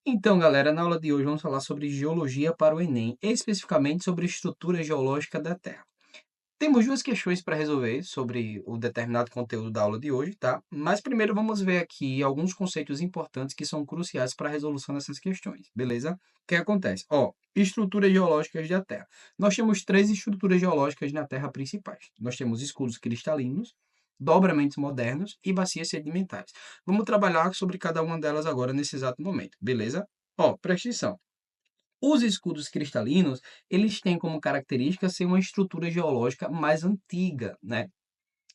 Então, galera, na aula de hoje vamos falar sobre geologia para o Enem, especificamente sobre estrutura geológica da Terra. Temos duas questões para resolver sobre o determinado conteúdo da aula de hoje, tá? Mas primeiro vamos ver aqui alguns conceitos importantes que são cruciais para a resolução dessas questões, beleza? O que acontece? Ó, estruturas geológicas da Terra. Nós temos três estruturas geológicas na Terra principais. Nós temos escudos cristalinos, dobramentos modernos e bacias sedimentares. Vamos trabalhar sobre cada uma delas agora nesse exato momento, beleza? Ó, presta atenção. Os escudos cristalinos, eles têm como característica ser uma estrutura geológica mais antiga, né?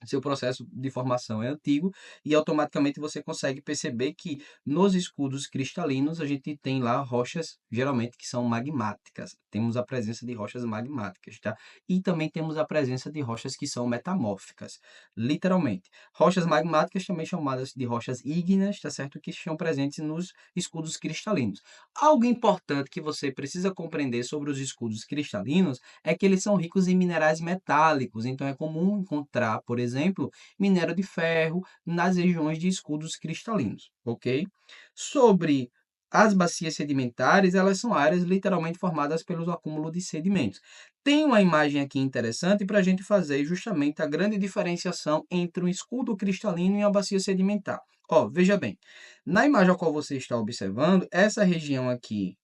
Seu processo de formação é antigo e automaticamente você consegue perceber que nos escudos cristalinos a gente tem lá rochas geralmente que são magmáticas. Temos a presença de rochas magmáticas, tá? E também temos a presença de rochas que são metamórficas, literalmente. Rochas magmáticas também chamadas de rochas ígneas, tá certo? Que estão presentes nos escudos cristalinos. Algo importante que você precisa compreender sobre os escudos cristalinos é que eles são ricos em minerais metálicos, então é comum encontrar, por exemplo, minério de ferro nas regiões de escudos cristalinos, ok? Sobre as bacias sedimentares, elas são áreas literalmente formadas pelo acúmulo de sedimentos. Tem uma imagem aqui interessante para a gente fazer justamente a grande diferenciação entre um escudo cristalino e uma bacia sedimentar. Ó, veja bem, na imagem a qual você está observando, essa região aqui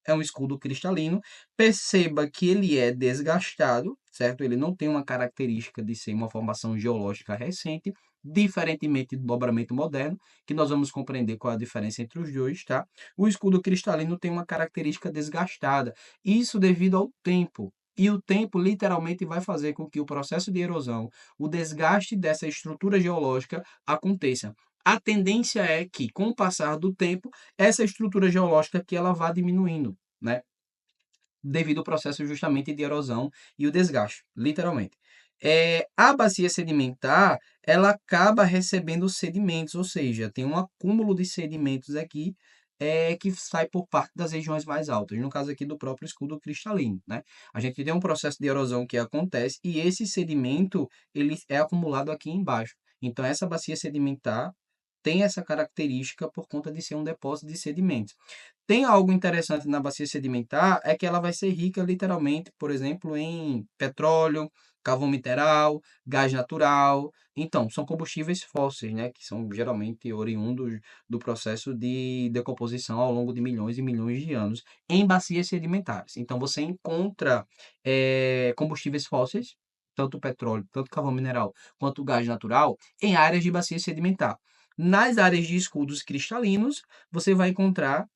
é um escudo cristalino. Perceba que ele é desgastado, certo? Ele não tem uma característica de ser uma formação geológica recente, diferentemente do dobramento moderno, que nós vamos compreender qual é a diferença entre os dois, tá? O escudo cristalino tem uma característica desgastada, isso devido ao tempo. E o tempo literalmente vai fazer com que o processo de erosão, o desgaste dessa estrutura geológica aconteça. A tendência é que, com o passar do tempo, essa estrutura geológica que ela vá diminuindo, né? Devido ao processo justamente de erosão e o desgaste, literalmente. A bacia sedimentar, ela acaba recebendo sedimentos, ou seja, tem um acúmulo de sedimentos aqui que sai por parte das regiões mais altas, no caso aqui do próprio escudo cristalino, né? A gente tem um processo de erosão que acontece e esse sedimento ele é acumulado aqui embaixo. Então, essa bacia sedimentar tem essa característica por conta de ser um depósito de sedimentos. Tem algo interessante na bacia sedimentar, é que ela vai ser rica literalmente, por exemplo, em petróleo, carvão mineral, gás natural. Então, são combustíveis fósseis, né, que são geralmente oriundos do processo de decomposição ao longo de milhões e milhões de anos em bacias sedimentares. Então, você encontra combustíveis fósseis, tanto petróleo, tanto carvão mineral, quanto gás natural, em áreas de bacia sedimentar. Nas áreas de escudos cristalinos, você vai encontrar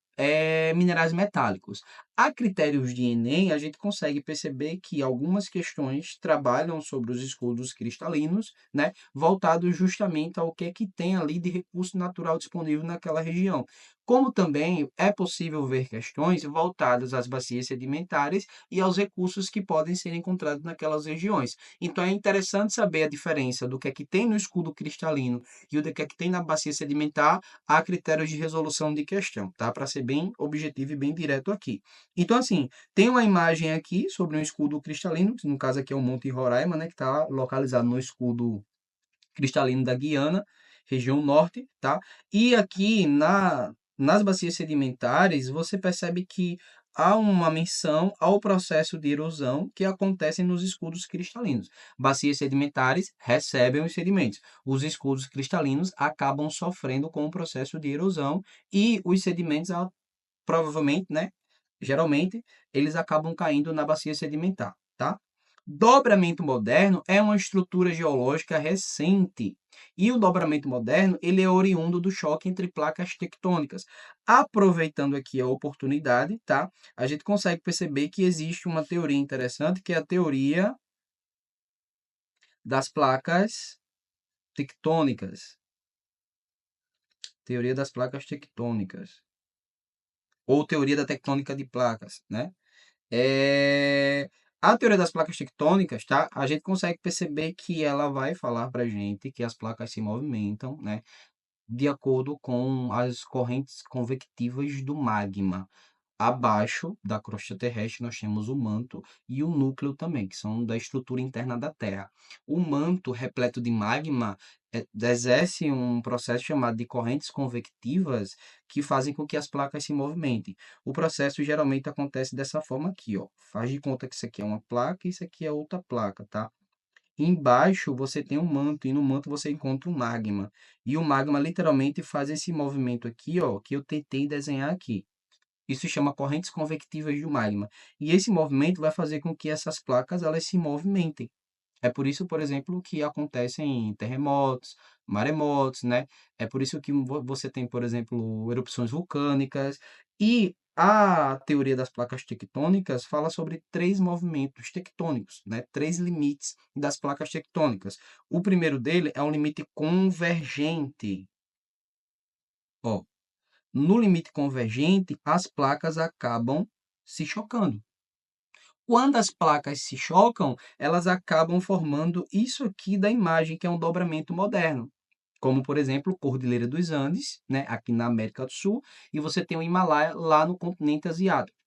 minerais metálicos. A critérios de Enem, a gente consegue perceber que algumas questões trabalham sobre os escudos cristalinos, né, voltados justamente ao que é que tem ali de recurso natural disponível naquela região. Como também é possível ver questões voltadas às bacias sedimentares e aos recursos que podem ser encontrados naquelas regiões. Então é interessante saber a diferença do que é que tem no escudo cristalino e o que é que tem na bacia sedimentar a critérios de resolução de questão, tá? Para ser bem objetivo e bem direto aqui. Então, assim, tem uma imagem aqui sobre um escudo cristalino, que no caso aqui é o Monte Roraima, né? Que está localizado no escudo cristalino da Guiana, região norte, tá? E aqui nas bacias sedimentares, você percebe que há uma menção ao processo de erosão que acontece nos escudos cristalinos. Bacias sedimentares recebem os sedimentos. Os escudos cristalinos acabam sofrendo com o processo de erosão e os sedimentos, provavelmente, né? Geralmente, eles acabam caindo na bacia sedimentar, tá? Dobramento moderno é uma estrutura geológica recente. E o dobramento moderno, ele é oriundo do choque entre placas tectônicas. Aproveitando aqui a oportunidade, tá? A gente consegue perceber que existe uma teoria interessante, que é a teoria das placas tectônicas. Teoria das placas tectônicas. Ou teoria da tectônica de placas, né? É... A teoria das placas tectônicas, tá? A gente consegue perceber que ela vai falar para a gente que as placas se movimentam, né? De acordo com as correntes convectivas do magma. Abaixo da crosta terrestre, nós temos o manto e o núcleo também, que são da estrutura interna da Terra. O manto, repleto de magma, exerce um processo chamado de correntes convectivas que fazem com que as placas se movimentem. O processo geralmente acontece dessa forma aqui, ó. Faz de conta que isso aqui é uma placa e isso aqui é outra placa, tá? Embaixo você tem um manto e no manto você encontra o magma. E o magma literalmente faz esse movimento aqui, ó, que eu tentei desenhar aqui. Isso se chama correntes convectivas do magma. E esse movimento vai fazer com que essas placas elas se movimentem. É por isso, por exemplo, que acontecem terremotos, maremotos, né? É por isso que você tem, por exemplo, erupções vulcânicas. E a teoria das placas tectônicas fala sobre três movimentos tectônicos, né? Três limites das placas tectônicas. O primeiro dele é um limite convergente. Ó, no limite convergente, as placas acabam se chocando. Quando as placas se chocam, elas acabam formando isso aqui da imagem, que é um dobramento moderno. Como, por exemplo, Cordilheira dos Andes, né, aqui na América do Sul, e você tem o Himalaia lá no continente asiático,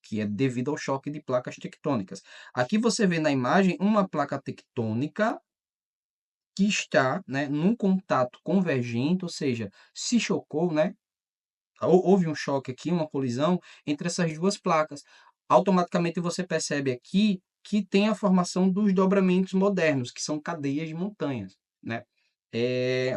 que é devido ao choque de placas tectônicas. Aqui você vê na imagem uma placa tectônica que está, né, num contato convergente, ou seja, se chocou, né, houve um choque aqui, uma colisão entre essas duas placas. Automaticamente você percebe aqui que tem a formação dos dobramentos modernos, que são cadeias de montanhas, né?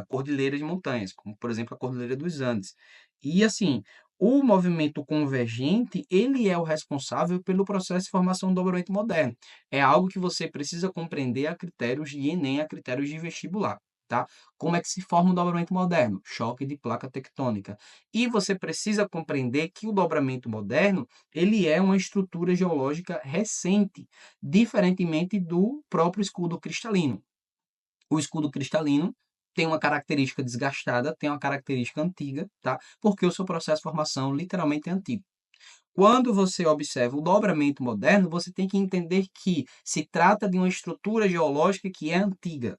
Cordilheiras de montanhas, como por exemplo a Cordilheira dos Andes. E assim, o movimento convergente, ele é o responsável pelo processo de formação do dobramento moderno. É algo que você precisa compreender a critérios de Enem, a critérios de vestibular, tá? Como é que se forma um dobramento moderno? Choque de placa tectônica. E você precisa compreender que o dobramento moderno, ele é uma estrutura geológica recente, diferentemente do próprio escudo cristalino. O escudo cristalino tem uma característica desgastada, tem uma característica antiga, tá? Porque o seu processo de formação literalmente é antigo. Quando você observa o dobramento moderno, você tem que entender que se trata de uma estrutura geológica que é antiga,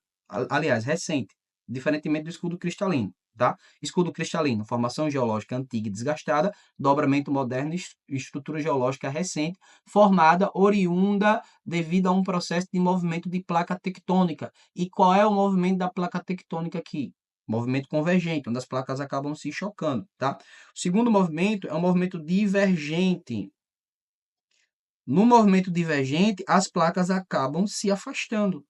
aliás, recente, diferentemente do escudo cristalino, tá? Escudo cristalino, formação geológica antiga e desgastada, dobramento moderno, estrutura geológica recente, formada, oriunda, devido a um processo de movimento de placa tectônica. E qual é o movimento da placa tectônica aqui? Movimento convergente, onde as placas acabam se chocando, tá? O segundo movimento é um movimento divergente. No movimento divergente, as placas acabam se afastando.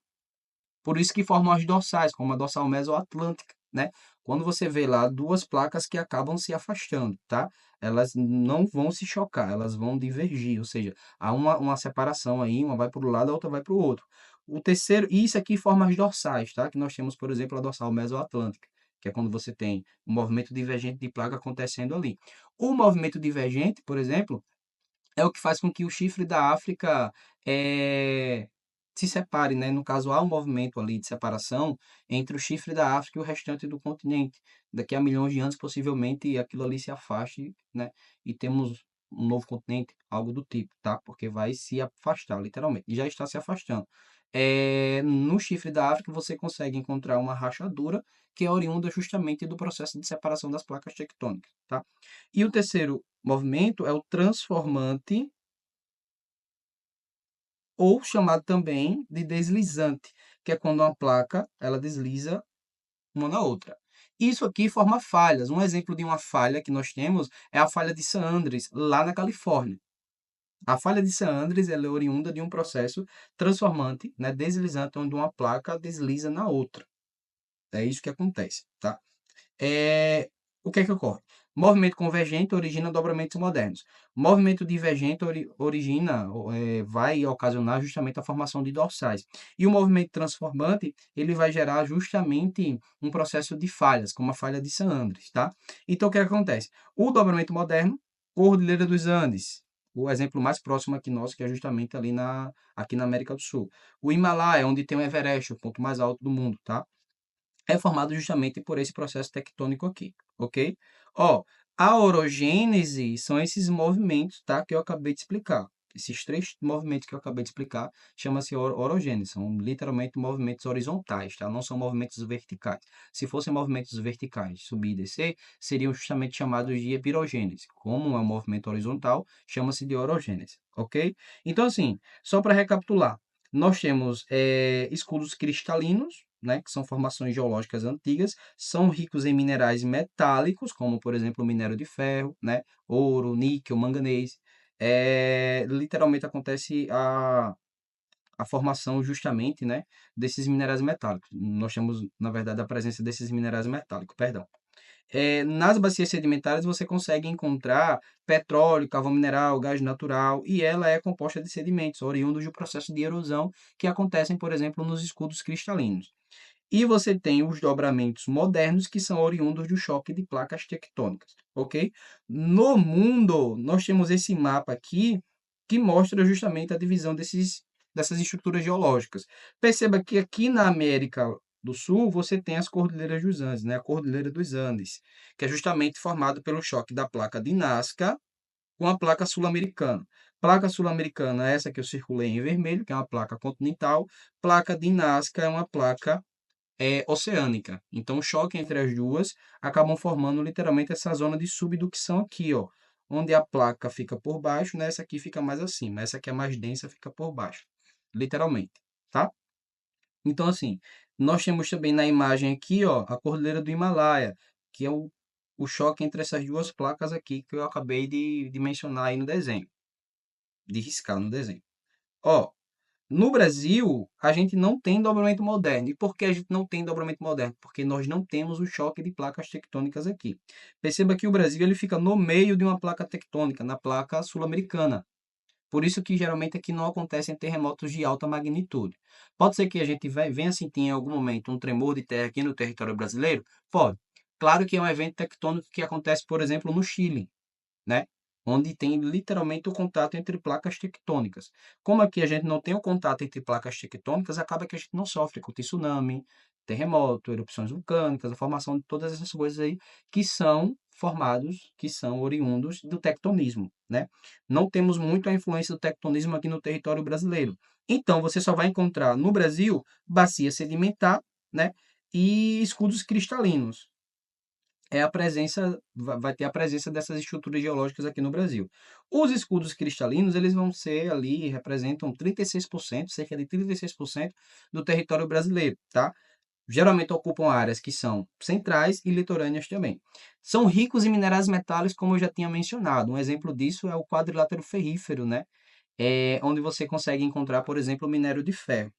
Por isso que formam as dorsais, como a dorsal mesoatlântica, né? Quando você vê lá duas placas que acabam se afastando, tá? Elas não vão se chocar, elas vão divergir, ou seja, há uma separação aí, uma vai para um lado, a outra vai para o outro. O terceiro, e isso aqui forma as dorsais, tá? Que nós temos, por exemplo, a dorsal mesoatlântica, que é quando você tem um movimento divergente de placa acontecendo ali. O movimento divergente, por exemplo, é o que faz com que o chifre da África se separe, né? No caso, há um movimento ali de separação entre o chifre da África e o restante do continente. Daqui a milhões de anos, possivelmente, aquilo ali se afaste, né? E temos um novo continente, algo do tipo, tá? Porque vai se afastar, literalmente. E já está se afastando. No chifre da África, você consegue encontrar uma rachadura que é oriunda justamente do processo de separação das placas tectônicas, tá? E o terceiro movimento é o transformante, ou chamado também de deslizante, que é quando uma placa ela desliza uma na outra. Isso aqui forma falhas. Um exemplo de uma falha que nós temos é a falha de San Andreas, lá na Califórnia. A falha de San Andreas ela é oriunda de um processo transformante, né, deslizante, onde uma placa desliza na outra. É isso que acontece, tá? O que é que ocorre? Movimento convergente origina dobramentos modernos. Movimento divergente origina, vai ocasionar justamente a formação de dorsais. E o movimento transformante, ele vai gerar justamente um processo de falhas, como a falha de San Andreas, tá? Então, o que é que acontece? O dobramento moderno, Cordilheira dos Andes, o exemplo mais próximo aqui nosso, que é justamente ali aqui na América do Sul. O Himalaia, onde tem o Everest, o ponto mais alto do mundo, tá? É formado justamente por esse processo tectônico aqui, ok? Ó, a orogênese são esses movimentos, tá? Que eu acabei de explicar. Esses três movimentos que eu acabei de explicar chama-se orogênese, são literalmente movimentos horizontais, tá? Não são movimentos verticais. Se fossem movimentos verticais, subir e descer, seriam justamente chamados de epirogênese. Como é um movimento horizontal, chama-se de orogênese, ok? Então, assim, só para recapitular, nós temos escudos cristalinos, né, que são formações geológicas antigas, são ricos em minerais metálicos, como, por exemplo, o minério de ferro, né, ouro, níquel, manganês. Literalmente acontece a formação justamente, né, desses minerais metálicos. Nós temos, na verdade, a presença desses minerais metálicos, perdão. Nas bacias sedimentares você consegue encontrar petróleo, carvão mineral, gás natural, e ela é composta de sedimentos oriundos do processo de erosão que acontecem, por exemplo, nos escudos cristalinos. E você tem os dobramentos modernos que são oriundos do choque de placas tectônicas, ok? No mundo, nós temos esse mapa aqui que mostra justamente a divisão dessas estruturas geológicas. Perceba que aqui na América do Sul você tem as Cordilheiras dos Andes, né? A Cordilheira dos Andes, que é justamente formado pelo choque da placa de Nazca com a placa sul-americana. Placa sul-americana é essa que eu circulei em vermelho, que é uma placa continental. Placa de Nazca é uma placa oceânica. Então, o choque entre as duas acabam formando literalmente essa zona de subducção aqui, ó, onde a placa fica por baixo, né? Essa aqui fica mais acima, essa aqui é mais densa, fica por baixo, literalmente, tá? Então, assim, nós temos também na imagem aqui, ó, a Cordilheira do Himalaia, que é o choque entre essas duas placas aqui que eu acabei de mencionar aí no desenho, de riscar no desenho. Ó, no Brasil, a gente não tem dobramento moderno. E por que a gente não tem dobramento moderno? Porque nós não temos o choque de placas tectônicas aqui. Perceba que o Brasil ele fica no meio de uma placa tectônica, na placa sul-americana. Por isso que geralmente aqui não acontecem terremotos de alta magnitude. Pode ser que a gente venha sentir em algum momento um tremor de terra aqui no território brasileiro? Pode. Claro que é um evento tectônico que acontece, por exemplo, no Chile, né? Onde tem literalmente o contato entre placas tectônicas. Como aqui a gente não tem o contato entre placas tectônicas, acaba que a gente não sofre com tsunami, terremoto, erupções vulcânicas, a formação de todas essas coisas aí que são formados, que são oriundos do tectonismo, né? Não temos muito a influência do tectonismo aqui no território brasileiro. Então, você só vai encontrar no Brasil bacia sedimentar, né? E escudos cristalinos a presença, vai ter a presença dessas estruturas geológicas aqui no Brasil. Os escudos cristalinos, eles vão ser ali, representam 36%, cerca de 36% do território brasileiro, tá? Geralmente ocupam áreas que são centrais e litorâneas também. São ricos em minerais metálicos, como eu já tinha mencionado. Um exemplo disso é o quadrilátero ferrífero, né? Onde você consegue encontrar, por exemplo, o minério de ferro.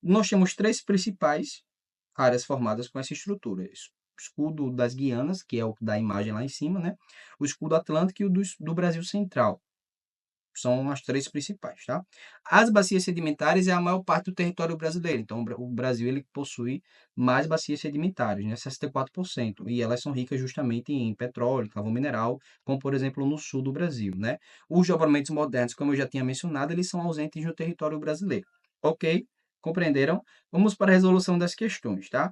Nós temos três principais áreas formadas com essa estrutura. O escudo das Guianas, que é o da imagem lá em cima, né? O escudo atlântico e o do Brasil Central. São as três principais, tá? As bacias sedimentares é a maior parte do território brasileiro. Então, o Brasil ele possui mais bacias sedimentares, né? 64%. E elas são ricas justamente em petróleo, carvão mineral, como, por exemplo, no sul do Brasil, né? Os desdobramentos modernos, como eu já tinha mencionado, eles são ausentes no território brasileiro. Ok? Compreenderam? Vamos para a resolução das questões, tá?